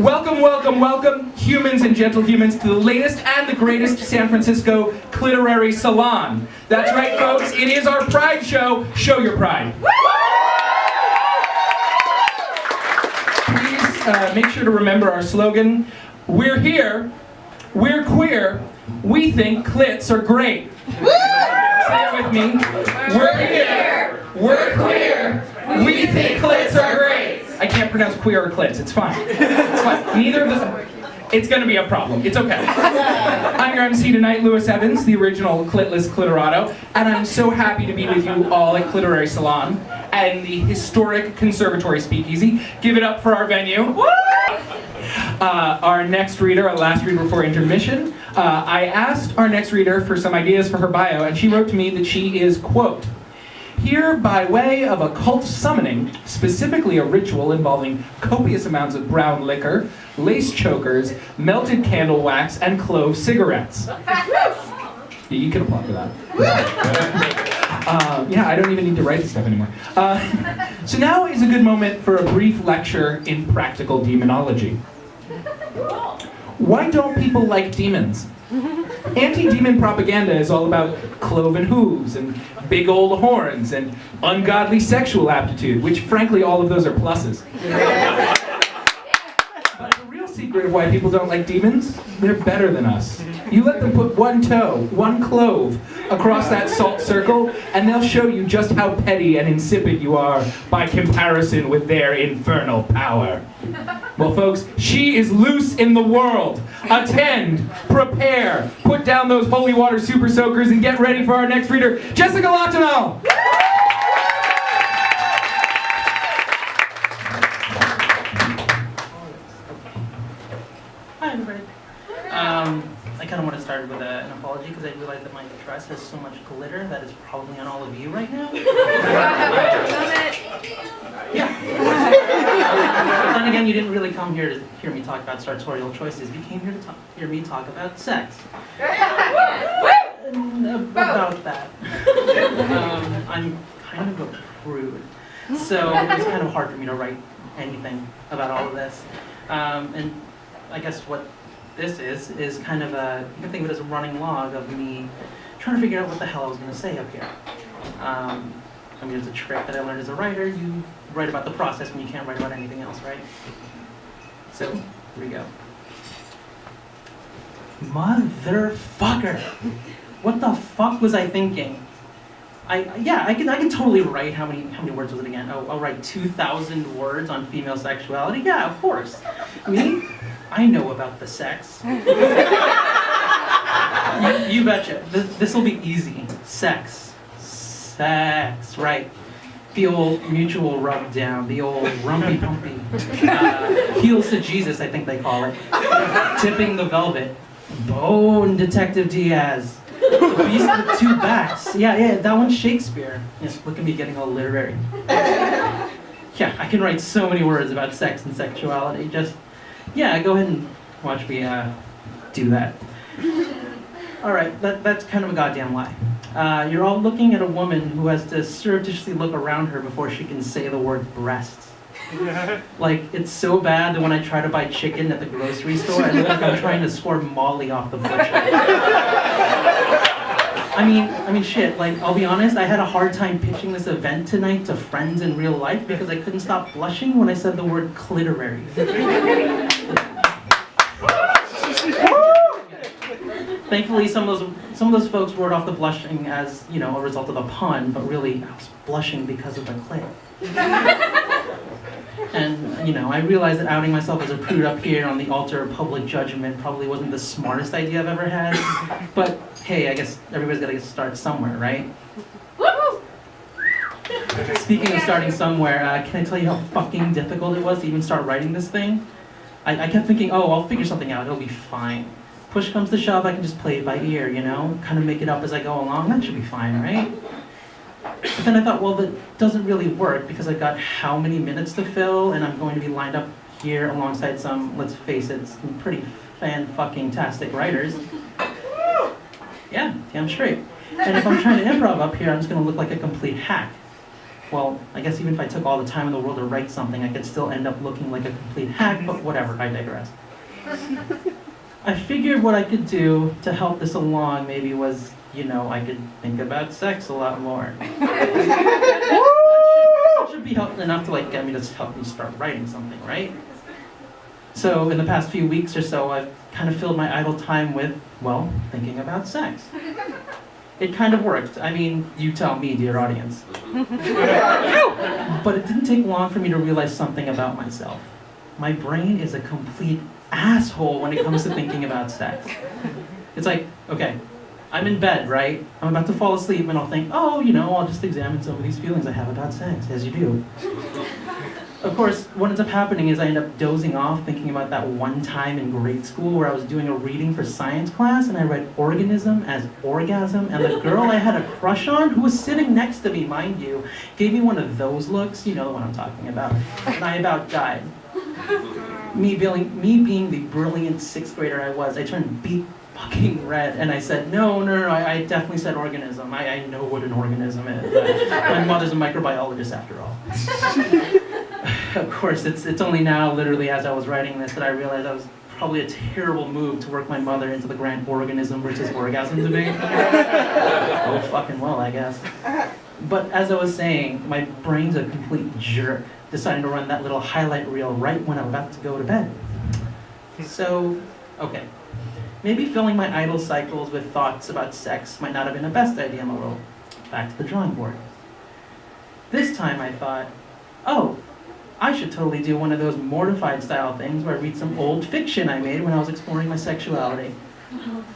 Welcome, welcome, welcome, humans and gentle humans, to the latest and the greatest San Francisco Cliterary Salon. That's right, folks, it is our Pride show. Show your pride. Please make sure to remember our slogan. We're here, we're queer, we think clits are great. Say it with me. We're here, we're queer, we think clits are great. I can't pronounce queer or clits, it's fine. It's fine. Neither of them. It's gonna be a problem, it's okay. I'm your MC tonight, Lewis Evans, the original clitless clitorado, and I'm so happy to be with you all at Cliterary Salon and the historic Conservatory Speakeasy. Give it up for our venue. Our next reader, our last reader before intermission, I asked our next reader for some ideas for her bio, and she wrote to me that she is, quote, here by way of a cult summoning, specifically a ritual involving copious amounts of brown liquor, lace chokers, melted candle wax, and clove cigarettes. You can applaud for that. Yeah, I don't even need to write this stuff anymore. So now is a good moment for a brief lecture in practical demonology. Why don't people like demons? Anti-demon propaganda is all about cloven hooves and big old horns and ungodly sexual aptitude, which frankly all of those are pluses. But the real secret of why people don't like demons, they're better than us. You let them put one toe, one clove, across that salt circle, and they'll show you just how petty and insipid you are by comparison with their infernal power. Well, folks, she is loose in the world. Attend, prepare, put down those holy water super soakers, and get ready for our next reader, Jessica Lachenal! Hi, everybody. I kind of want to start with an apology because I realize that my dress has so much glitter that is probably on all of you right now. Yeah. Then again, you didn't really come here to hear me talk about sartorial choices. You came here to hear me talk about sex. And about that. I'm kind of a prude, so it's kind of hard for me to write anything about all of this. And I guess what this is kind of a, you can think of it as a running log of me trying to figure out what the hell I was going to say up here. I mean, it's a trick that I learned as a writer. You write about the process when you can't write about anything else, right? So, here we go. Motherfucker! What the fuck was I thinking? I can totally write, how many words was it again? Oh, I'll write 2,000 words on female sexuality? Yeah, of course. Me? I know about the sex. You betcha. This will be easy. Sex, right. The old mutual rub down, the old rumpy pumpy. Heels to Jesus, I think they call it. Tipping the velvet. Bone Detective Diaz. The beast with two backs. Yeah, that one's Shakespeare. Yes, look at me getting all literary. Yeah, I can write so many words about sex and sexuality. Just, yeah, go ahead and watch me do that. Alright, that's kind of a goddamn lie. You're all looking at a woman who has to surreptitiously look around her before she can say the word breasts. Like, it's so bad that when I try to buy chicken at the grocery store, I look like I'm trying to score Molly off the butcher. I mean, shit, like, I'll be honest, I had a hard time pitching this event tonight to friends in real life because I couldn't stop blushing when I said the word cliterary. Thankfully, some of those folks wrote off the blushing as, you know, a result of a pun, but really, I was blushing because of the clit. And, you know, I realized that outing myself as a prude up here on the altar of public judgment probably wasn't the smartest idea I've ever had. But, hey, I guess everybody's got to start somewhere, right? Speaking of starting somewhere, can I tell you how fucking difficult it was to even start writing this thing? I kept thinking, oh, I'll figure something out, it'll be fine. Push comes to shove, I can just play it by ear, you know? Kind of make it up as I go along, that should be fine, right? But then I thought, well, that doesn't really work because I've got how many minutes to fill, and I'm going to be lined up here alongside some, let's face it, some pretty fan-fucking-tastic writers. Yeah, damn straight. And if I'm trying to improv up here, I'm just going to look like a complete hack. Well, I guess even if I took all the time in the world to write something, I could still end up looking like a complete hack, but whatever, I digress. I figured what I could do to help this along maybe was, I could think about sex a lot more. That should be enough to get me to help me start writing something, right? So in the past few weeks or so, I've kind of filled my idle time with, thinking about sex. It kind of worked. I mean, you tell me, dear audience. But it didn't take long for me to realize something about myself. My brain is a complete asshole when it comes to thinking about sex. It's like, okay, I'm in bed, right? I'm about to fall asleep and I'll think, I'll just examine some of these feelings I have about sex, as you do. Of course, what ends up happening is I end up dozing off thinking about that one time in grade school where I was doing a reading for science class and I read organism as orgasm, and the girl I had a crush on, who was sitting next to me, mind you, gave me one of those looks, you know the one I'm talking about, and I about died. Me being the brilliant 6th grader I was, I turned beet fucking red and I said, no, I definitely said organism. I know what an organism is. My mother's a microbiologist after all. Of course, it's only now, literally, as I was writing this, that I realized I was probably a terrible move to work my mother into the grand organism versus orgasm debate. Oh, fucking well, I guess. But as I was saying, my brain's a complete jerk, deciding to run that little highlight reel right when I'm about to go to bed. So, okay. Maybe filling my idle cycles with thoughts about sex might not have been the best idea in the world. Back to the drawing board. This time I thought, I should totally do one of those mortified style things where I read some old fiction I made when I was exploring my sexuality.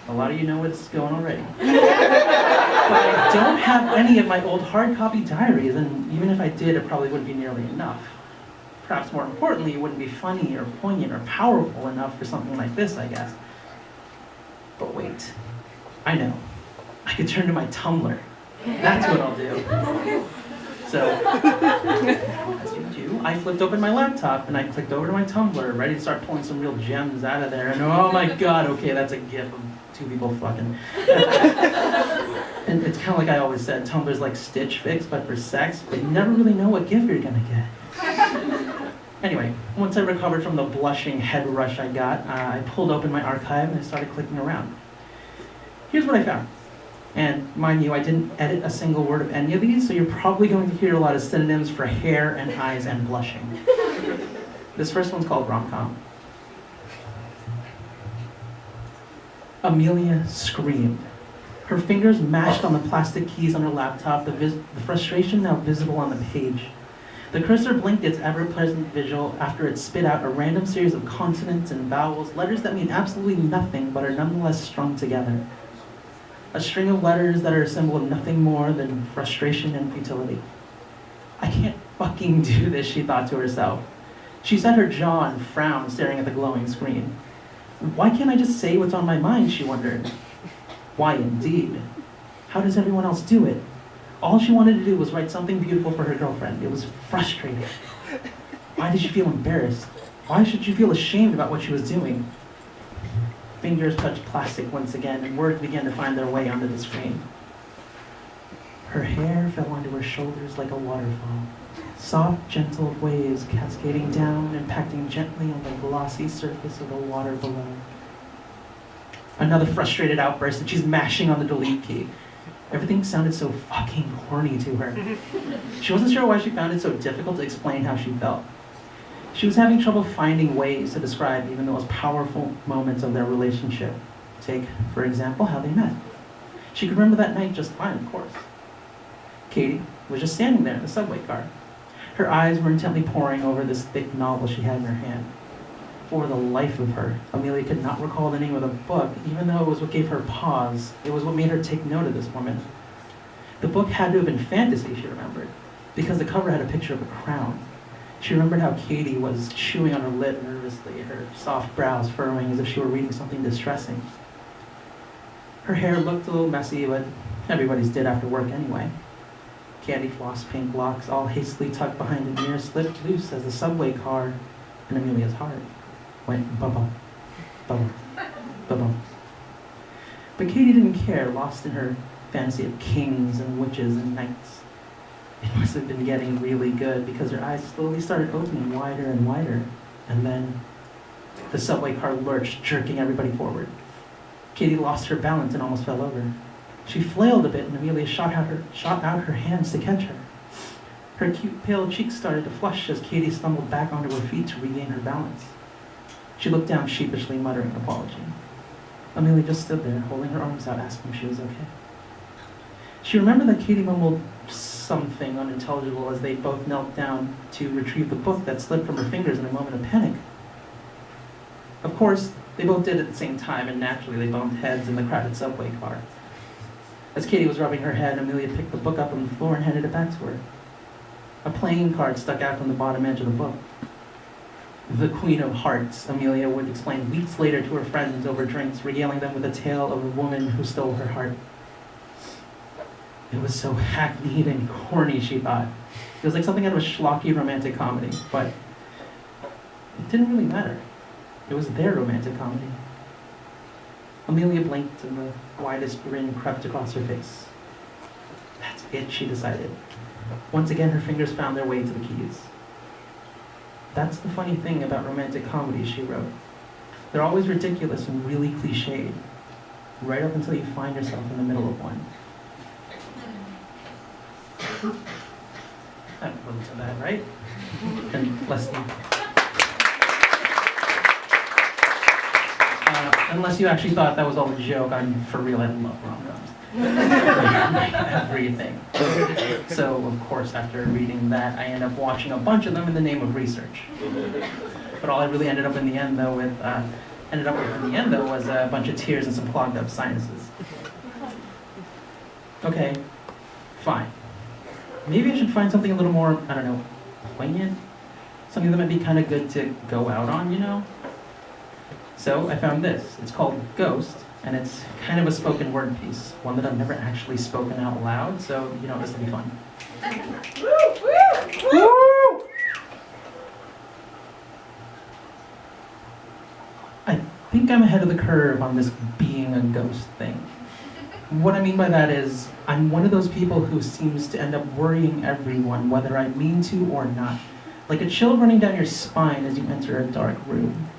A lot of you know where this is going already. But I don't have any of my old hard copy diaries, and even if I did, it probably wouldn't be nearly enough. Perhaps more importantly, it wouldn't be funny or poignant or powerful enough for something like this, I guess. But wait, I know. I could turn to my Tumblr. That's what I'll do. So, as you do, I flipped open my laptop and I clicked over to my Tumblr, ready to start pulling some real gems out of there. And oh my god, okay, that's a gif of 2 people fucking. And it's kind of like I always said, Tumblr's like Stitch Fix, but for sex, but you never really know what gif you're gonna get. Anyway, once I recovered from the blushing head rush I got, I pulled open my archive and I started clicking around. Here's what I found. And mind you, I didn't edit a single word of any of these, so you're probably going to hear a lot of synonyms for hair and eyes and blushing. This first one's called rom-com. Amelia screamed. Her fingers mashed on the plastic keys on her laptop, the frustration now visible on the page. The cursor blinked its ever-present vigil after it spit out a random series of consonants and vowels, letters that mean absolutely nothing but are nonetheless strung together. A string of letters that are a symbol of nothing more than frustration and futility. I can't fucking do this, she thought to herself. She set her jaw and frowned, staring at the glowing screen. Why can't I just say what's on my mind, she wondered. Why indeed? How does everyone else do it? All she wanted to do was write something beautiful for her girlfriend. It was frustrating. Why did she feel embarrassed? Why should she feel ashamed about what she was doing? Fingers touched plastic once again, and words began to find their way onto the screen. Her hair fell onto her shoulders like a waterfall. Soft, gentle waves cascading down, impacting gently on the glossy surface of the water below. Another frustrated outburst, and she's mashing on the delete key. Everything sounded so fucking horny to her. She wasn't sure why she found it so difficult to explain how she felt. She was having trouble finding ways to describe even the most powerful moments of their relationship. Take, for example, how they met. She could remember that night just fine, of course. Katie was just standing there in the subway car. Her eyes were intently poring over this thick novel she had in her hand. For the life of her, Amelia could not recall the name of the book, even though it was what gave her pause. It was what made her take note of this woman. The book had to have been fantasy, she remembered, because the cover had a picture of a crown. She remembered how Katie was chewing on her lip nervously, her soft brows furrowing as if she were reading something distressing. Her hair looked a little messy, but everybody's did after work anyway. Candy floss pink locks, all hastily tucked behind a mirror, slipped loose as the subway car in Amelia's heart went bubble, bubble, bubble. But Katie didn't care, lost in her fantasy of kings and witches and knights. It must have been getting really good because her eyes slowly started opening wider and wider. And then the subway car lurched, jerking everybody forward. Katie lost her balance and almost fell over. She flailed a bit and Amelia shot out her hands to catch her. Her cute pale cheeks started to flush as Katie stumbled back onto her feet to regain her balance. She looked down sheepishly, muttering an apology. Amelia just stood there, holding her arms out, asking if she was okay. She remembered that Katie mumbled something unintelligible as they both knelt down to retrieve the book that slipped from her fingers in a moment of panic. Of course, they both did at the same time, and naturally they bumped heads in the crowded subway car. As Katie was rubbing her head, Amelia picked the book up from the floor and handed it back to her. A playing card stuck out from the bottom edge of the book. The Queen of Hearts, Amelia would explain weeks later to her friends over drinks, regaling them with a tale of a woman who stole her heart. It was so hackneyed and corny, she thought. It was like something out of a schlocky romantic comedy, but it didn't really matter. It was their romantic comedy. Amelia blinked and the widest grin crept across her face. That's it, she decided. Once again, her fingers found their way to the keys. That's the funny thing about romantic comedies, she wrote. They're always ridiculous and really cliched, right up until you find yourself in the middle of one. That wasn't so bad, right? Unless you actually thought that was all a joke, I'm for real, I love rom-coms. Everything. So, of course, after reading that, I ended up watching a bunch of them in the name of research. But all I really ended up in the end, though, was a bunch of tears and some clogged up sinuses. Okay, fine. Maybe I should find something a little more, I don't know, poignant? Something that might be kind of good to go out on, you know? So I found this. It's called Ghost, and it's kind of a spoken word piece, one that I've never actually spoken out loud, so, you know, this will be fun. Woo! I think I'm ahead of the curve on this being a ghost thing. What I mean by that is, I'm one of those people who seems to end up worrying everyone, whether I mean to or not. Like a chill running down your spine as you enter a dark room.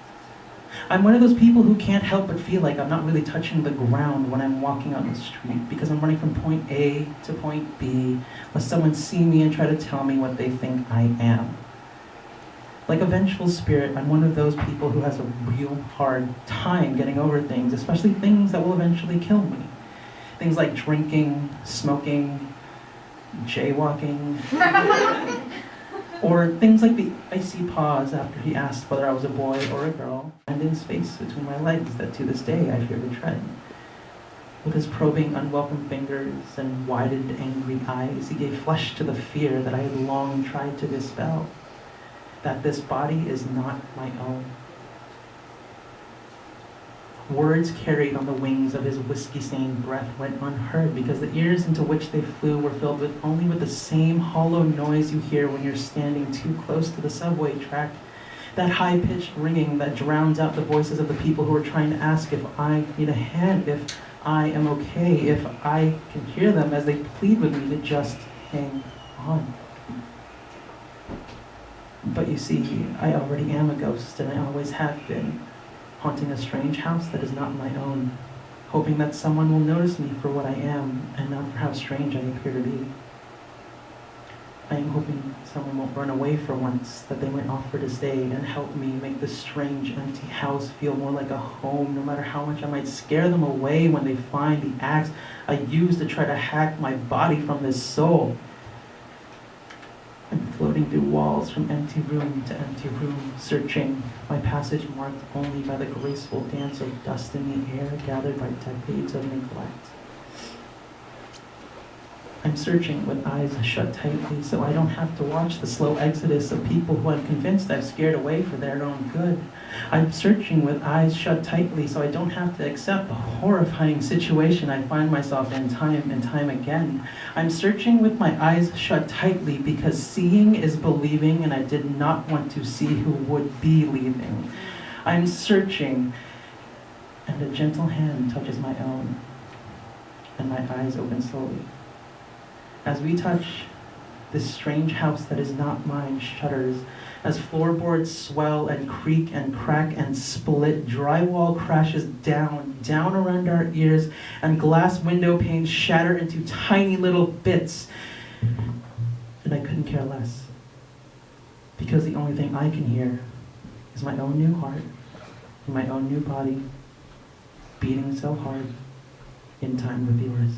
I'm one of those people who can't help but feel like I'm not really touching the ground when I'm walking on the street because I'm running from point A to point B, lest someone see me and try to tell me what they think I am. Like a vengeful spirit, I'm one of those people who has a real hard time getting over things, especially things that will eventually kill me. Things like drinking, smoking, jaywalking, or things like the icy pause after he asked whether I was a boy or a girl, and in space between my legs that to this day I fear to tread. With his probing, unwelcome fingers and widened, angry eyes, he gave flesh to the fear that I had long tried to dispel, that this body is not my own. Words carried on the wings of his whiskey-stained breath went unheard because the ears into which they flew were filled only with the same hollow noise you hear when you're standing too close to the subway track. That high-pitched ringing that drowns out the voices of the people who are trying to ask if I need a hand, if I am okay, if I can hear them as they plead with me to just hang on. But you see, I already am a ghost, and I always have been. Haunting a strange house that is not my own, hoping that someone will notice me for what I am and not for how strange I appear to be. I am hoping someone won't run away for once, that they might offer to stay and help me make this strange, empty house feel more like a home, no matter how much I might scare them away when they find the axe I use to try to hack my body from this soul. I'm floating through walls from empty room to empty room, searching, my passage marked only by the graceful dance of dust in the air gathered by decades of neglect. I'm searching with eyes shut tightly so I don't have to watch the slow exodus of people who I'm convinced I've scared away for their own good. I'm searching with eyes shut tightly so I don't have to accept the horrifying situation I find myself in time and time again. I'm searching with my eyes shut tightly because seeing is believing and I did not want to see who would be leaving. I'm searching and a gentle hand touches my own and my eyes open slowly. As we touch, This strange house that is not mine shudders as floorboards swell and creak and crack and split. Drywall crashes down around our ears, and glass window panes shatter into tiny little bits. And I couldn't care less, because the only thing I can hear is my own new heart and my own new body beating so hard in time with yours.